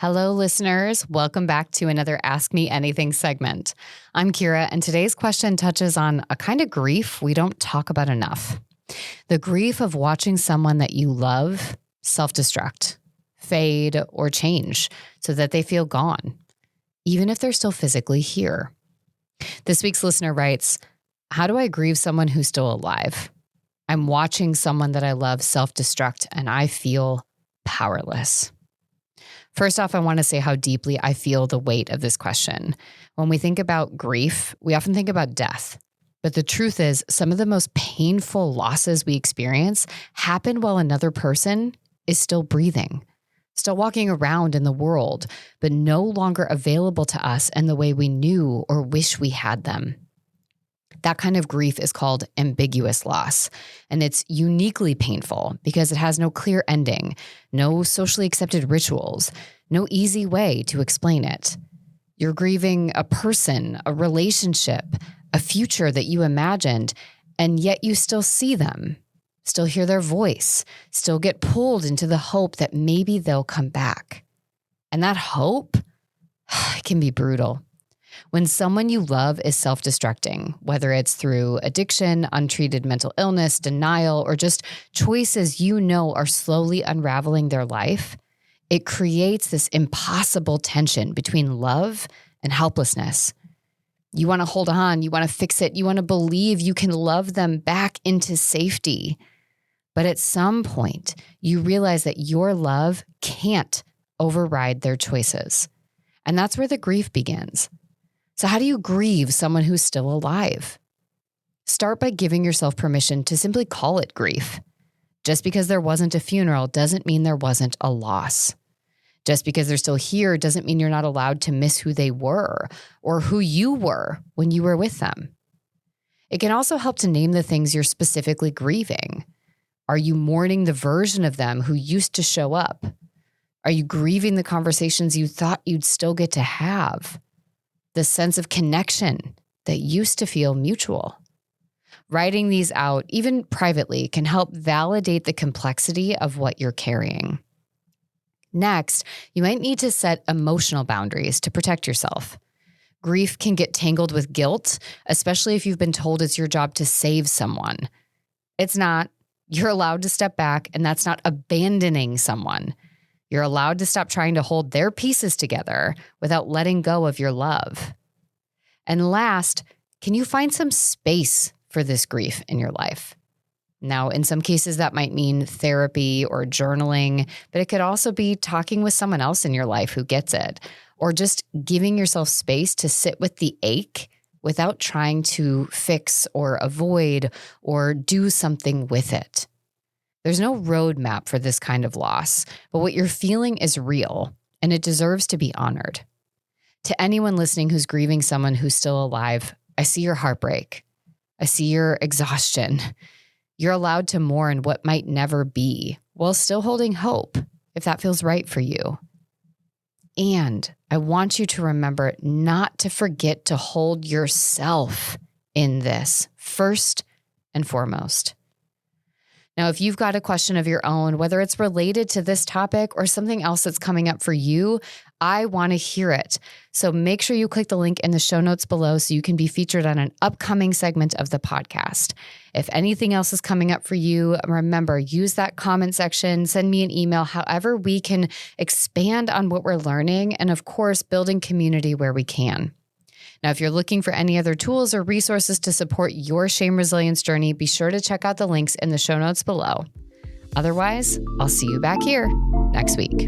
Hello, listeners. Welcome back to another Ask Me Anything segment. I'm Kira, and today's question touches on a kind of grief we don't talk about enough. The grief of watching someone that you love self-destruct, fade, or change so that they feel gone, even if they're still physically here. This week's listener writes, "How do I grieve someone who's still alive? I'm watching someone that I love self-destruct, and I feel powerless." First off, I want to say how deeply I feel the weight of this question. When we think about grief, we often think about death. But the truth is, some of the most painful losses we experience happen while another person is still breathing, still walking around in the world, but no longer available to us in the way we knew or wish we had them. That kind of grief is called ambiguous loss, and it's uniquely painful because it has no clear ending, no socially accepted rituals, no easy way to explain it. You're grieving a person, a relationship, a future that you imagined, and yet you still see them, still hear their voice, still get pulled into the hope that maybe they'll come back. And that hope can be brutal. When someone you love is self-destructing, whether it's through addiction, untreated mental illness, denial, or just choices you know are slowly unraveling their life, it creates this impossible tension between love and helplessness. You want to hold on, you want to fix it, you want to believe you can love them back into safety. But at some point, you realize that your love can't override their choices. And that's where the grief begins. So how do you grieve someone who's still alive? Start by giving yourself permission to simply call it grief. Just because there wasn't a funeral doesn't mean there wasn't a loss. Just because they're still here doesn't mean you're not allowed to miss who they were or who you were when you were with them. It can also help to name the things you're specifically grieving. Are you mourning the version of them who used to show up? Are you grieving the conversations you thought you'd still get to have? The sense of connection that used to feel mutual. Writing these out, even privately, can help validate the complexity of what you're carrying. Next, you might need to set emotional boundaries to protect yourself. Grief can get tangled with guilt, especially if you've been told it's your job to save someone. It's not. You're allowed to step back, and that's not abandoning someone. You're allowed to stop trying to hold their pieces together without letting go of your love. And last, can you find some space for this grief in your life? Now, in some cases, that might mean therapy or journaling, but it could also be talking with someone else in your life who gets it, or just giving yourself space to sit with the ache without trying to fix or avoid or do something with it. There's no roadmap for this kind of loss, but what you're feeling is real, and it deserves to be honored. To anyone listening who's grieving someone who's still alive, I see your heartbreak. I see your exhaustion. You're allowed to mourn what might never be while still holding hope, if that feels right for you. And I want you to remember not to forget to hold yourself in this first and foremost. Now, if you've got a question of your own, whether it's related to this topic or something else that's coming up for you, I want to hear it. So make sure you click the link in the show notes below so you can be featured on an upcoming segment of the podcast. If anything else is coming up for you, remember, use that comment section, send me an email, however we can expand on what we're learning, and of course, building community where we can. Now, if you're looking for any other tools or resources to support your shame resilience journey, be sure to check out the links in the show notes below. Otherwise, I'll see you back here next week.